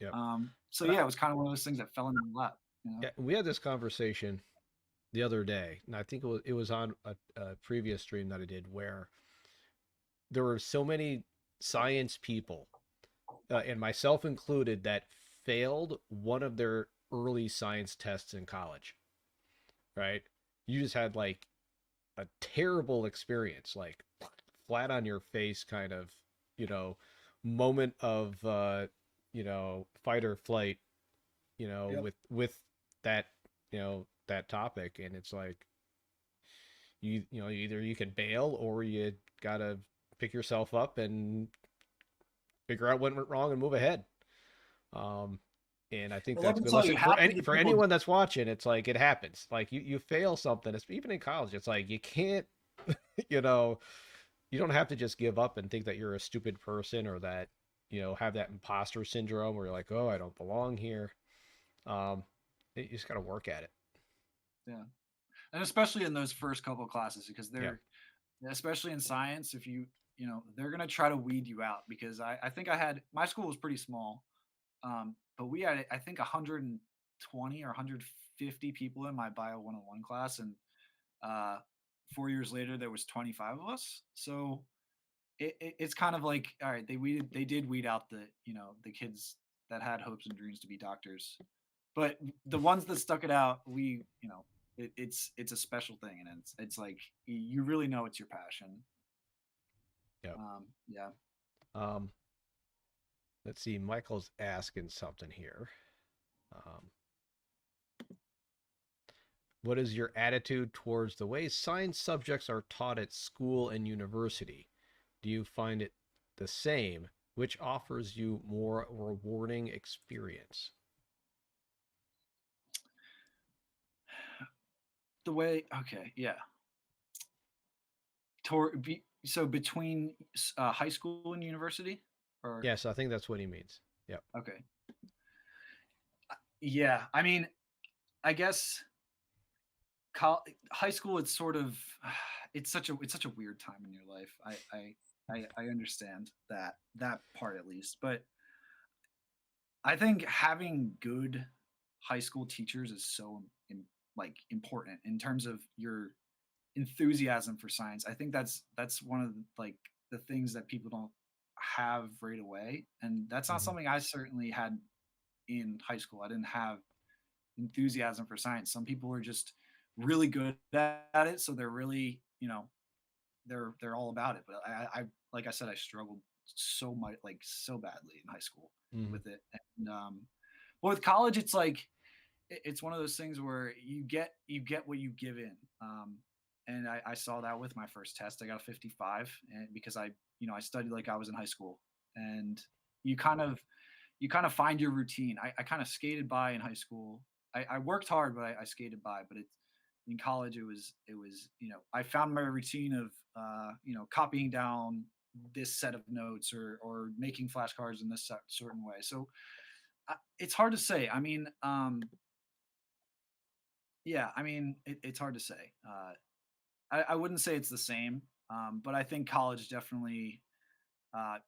But yeah, it was kind of one of those things that fell into my lap. yeah, we had this conversation the other day, and I think it was on a previous stream that I did where there were so many science people, and myself included, that failed one of their early science tests in college. Right? You just had like a terrible experience, like flat on your face kind of, you know, moment of fight or flight, Yep. with that, that topic. And it's like either you can bail or you gotta pick yourself up and figure out what went wrong and move ahead. Um, and I think Well, let that's a me good tell lesson you, for half of the for people. anyone that's watching. It's like it happens. Like you fail something, even in college. It's like you can't, you know, you don't have to just give up and think that you're a stupid person, or that have that imposter syndrome where you're like, oh, I don't belong here. Um, you just got to work at it. Yeah, and especially in those first couple of classes because Yeah. they're especially in science if they're going to try to weed you out because I think I had my school was pretty small, but we had I think 120 or 150 people in my bio 101 class, and uh 4 years later there was 25 of us. So it's kind of like, all right, they did weed out the kids that had hopes and dreams to be doctors, but the ones that stuck it out, it's a special thing, and it's like you really know it's your passion. Yeah. Yeah. Um, let's see. Michael's asking something here. Um, what is your attitude towards the way science subjects are taught at school and university? Do you find it the same? Which offers you more rewarding experience? The way, okay, yeah. So between high school and university, or Yes, I think that's what he means. Yep. okay, yeah. I mean, I guess high school, it's sort of it's such a weird time in your life. I understand that part at least, but I think having good high school teachers is so important in terms of your enthusiasm for science. I think that's one of the things that people don't have right away, and that's not Hmm. something I certainly had in high school. I didn't have enthusiasm for science. Some people are just really good at it, so they're really, they're all about it. But I like I said, I struggled so much, like so badly in high school Hmm. with it. And but with college, it's like it's one of those things where you get what you give in. And I saw that with my first test. I got a 55, and because I studied like I was in high school, and you kind of you kind of find your routine. I kind of skated by in high school. I worked hard, but I skated by. But it's in college, it was I found my routine of copying down this set of notes, or making flashcards in this certain way. So it's hard to say. I mean, yeah, I mean, it's hard to say. I wouldn't say it's the same, but I think college definitely,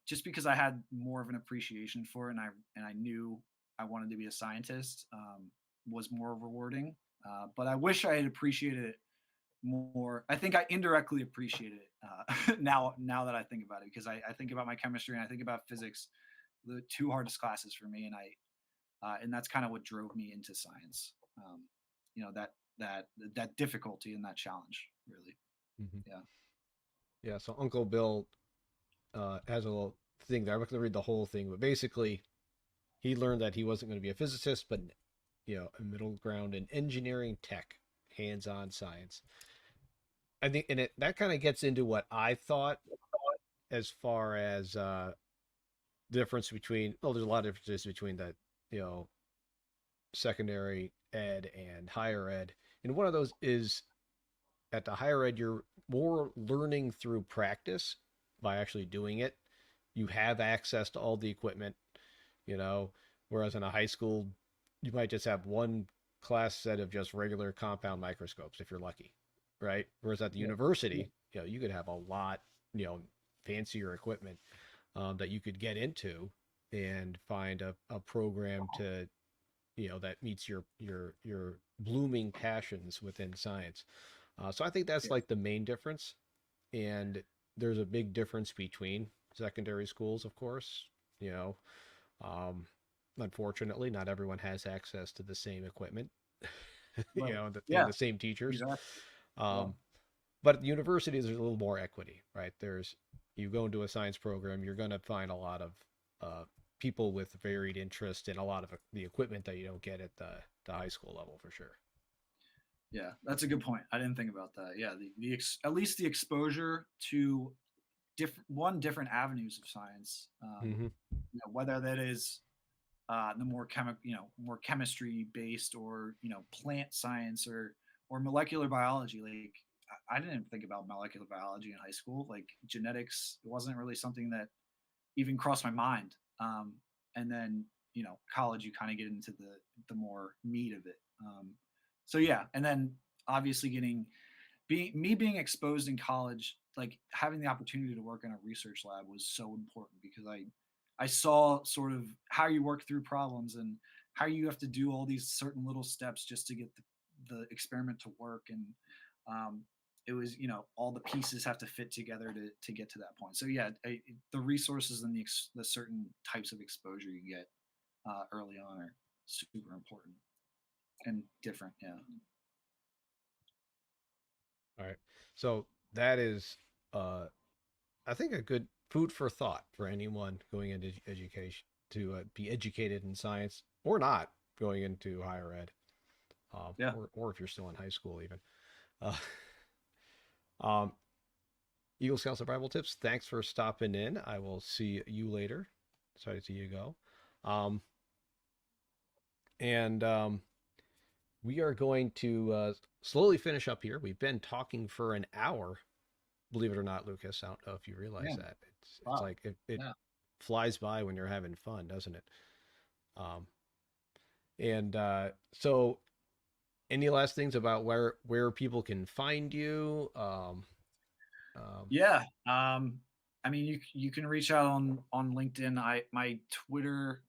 just because I had more of an appreciation for it, and I knew I wanted to be a scientist, was more rewarding. But I wish I had appreciated it more. I think I indirectly appreciated it now that I think about it, because I think about my chemistry and I think about physics, the two hardest classes for me, and that's kind of what drove me into science. Um, that difficulty and that challenge, really. Hmm. Yeah. Yeah. So Uncle Bill has a little thing there. I'm not going to read the whole thing, but basically, he learned that he wasn't going to be a physicist, but a middle ground in engineering, tech, hands-on science. I think, and that kind of gets into what I thought as far as difference between. Well, there's a lot of differences between the you know secondary ed and higher ed, and one of those is at the higher ed you're more learning through practice by actually doing it. You have access to all the equipment, you know, whereas in a high school you might just have one class set of just regular compound microscopes if you're lucky, right? Whereas at the Yeah. university, you could have a lot, fancier equipment that you could get into and find a program to that meets your blooming passions within science. So I think that's Yeah. like the main difference, and there's a big difference between secondary schools, of course. You know, um, unfortunately, not everyone has access to the same equipment, Right. and Yeah. the same teachers. Exactly. Yeah. Um, but at universities, there's a little more equity, right? You go into a science program, you're going to find a lot of uh, people with varied interest and a lot of the equipment that you don't get at the high school level for sure. Yeah. That's a good point. I didn't think about that. Yeah. At least the exposure to different avenues of science. Hmm. Whether that is the more chemistry based, or plant science, or molecular biology. Like I didn't think about molecular biology in high school. Like genetics wasn't really something that even crossed my mind. And then college you kind of get into the more meat of it. So yeah, and then obviously being exposed in college, like having the opportunity to work in a research lab was so important because I saw sort of how you work through problems and how you have to do all these certain little steps just to get the experiment to work. And um, it was, all the pieces have to fit together to get to that point. So yeah, the resources and the certain types of exposure you get early on are super important and different. Yeah. All right. So that is, I think, a good food for thought for anyone going into education to be educated in science or not going into higher ed, Yeah. or if you're still in high school even. Uh, um, Eagle Scout Survival Tips. Thanks for stopping in. I will see you later. Sorry to see you go. Um, and we are going to slowly finish up here. We've been talking for an hour, believe it or not, Lucas. I don't know if you realize Yeah. that. It's Wow. like it Yeah. flies by when you're having fun, doesn't it? Um, and so, any last things about where people can find you? Um, Yeah. I mean, you can reach out on LinkedIn. My Twitter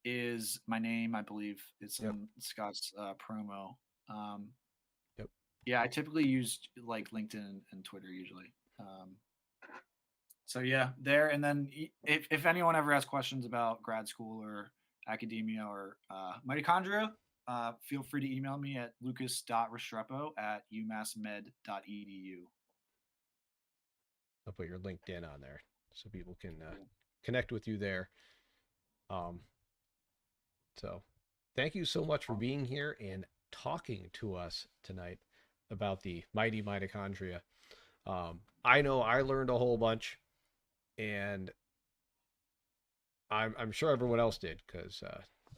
is my name. I believe it's yep, in Scott's promo. Um, yep. yeah, I typically use like LinkedIn and Twitter usually. So yeah, there. And then if anyone ever has questions about grad school or academia or mitochondria, feel free to email me at lucas.restrepo@umassmed.edu. I'll put your LinkedIn on there so people can connect with you there. Um, so, thank you so much for being here and talking to us tonight about the mighty mitochondria. I know I learned a whole bunch, and I'm sure everyone else did because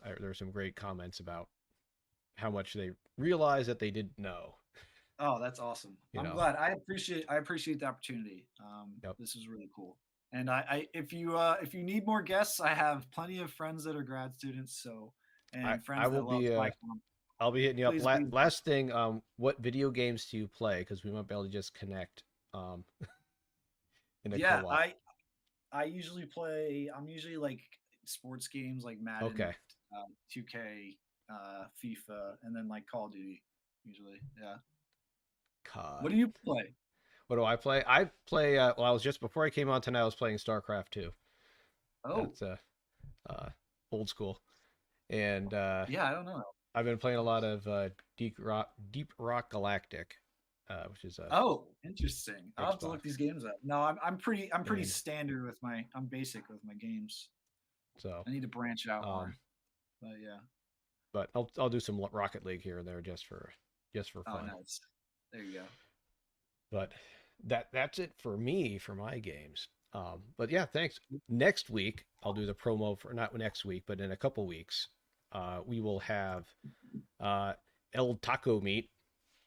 there were some great comments about how much they realized that they didn't know. Oh, that's awesome. You I'm know, glad. I appreciate the opportunity. yep. This is really cool. And if you need more guests, I have plenty of friends that are grad students, so and I friends will that love be Python. I'll be hitting you up. Please be. Last thing, what video games do you play? Because we might be able to just connect um, in a Yeah, co-op. I usually play. I'm usually like sports games like Madden, Okay. 2K, FIFA, and then like Call of Duty. Usually, yeah. God. What do you play? What do I play? I play. Well, I was just before I came on tonight. I was playing StarCraft 2. Oh, That's uh, old school, and yeah, I don't know. I've been playing a lot of Deep Rock Galactic, which is a Oh, interesting. I'll have to Xbox, look these games up. No, I'm pretty and standard with I'm basic with my games. so I need to branch out more. um, But yeah. but I'll do some Rocket League here and there just for Oh, fun. nice. There you go. But that's it for me for my games. But yeah, thanks. Next week I'll do the promo for not next week, but in a couple weeks, we will have uh, El Taco Meat.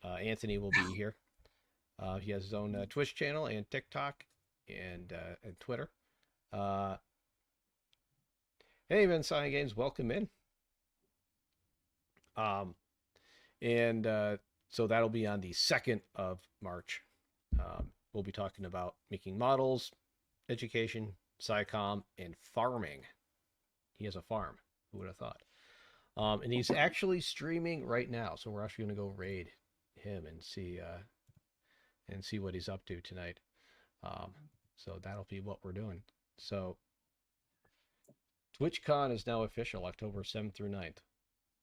Anthony will be here. He has his own Twitch channel and TikTok and Twitter. Uh, hey, man, Science Games, welcome in. Um, and so that'll be on the 2nd of March. We'll be talking about making models, education, SciComm, and farming. He has a farm. Who would have thought? And he's actually streaming right now, so we're actually going to go raid him and see what he's up to tonight. Um, so that'll be what we're doing. So TwitchCon is now official, October 7th through 9th.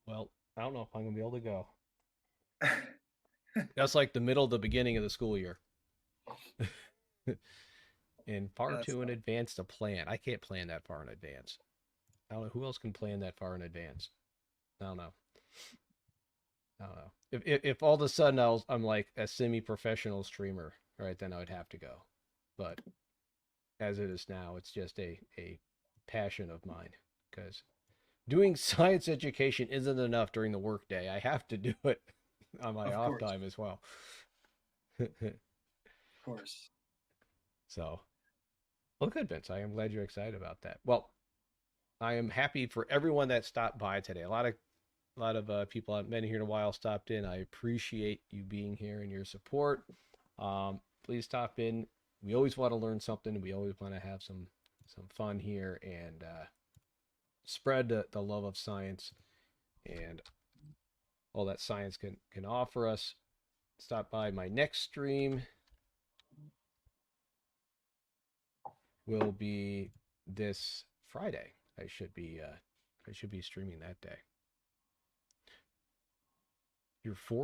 Well, I don't know if I'm going to be able to go. That's like the middle of the beginning of the school year. And far That's too in advance to plan. I can't plan that far in advance. I don't know who else can plan that far in advance. I don't know. I don't know. If all of a sudden I'm like a semi-professional streamer, right, then I would have to go. But as it is now, it's just a passion of mine because doing science education isn't enough during the workday. I have to do it on my of off course, time as well. of course. So, well, good, Vince. I am glad you're excited about that. Well, I am happy for everyone that stopped by today. A lot of people I haven't been here in a while stopped in. I appreciate you being here and your support. Please stop in. We always want to learn something. We always want to have some fun here and spread the love of science and all that science can offer us. Stop by. My next stream will be this Friday. I should be streaming that day. You're 4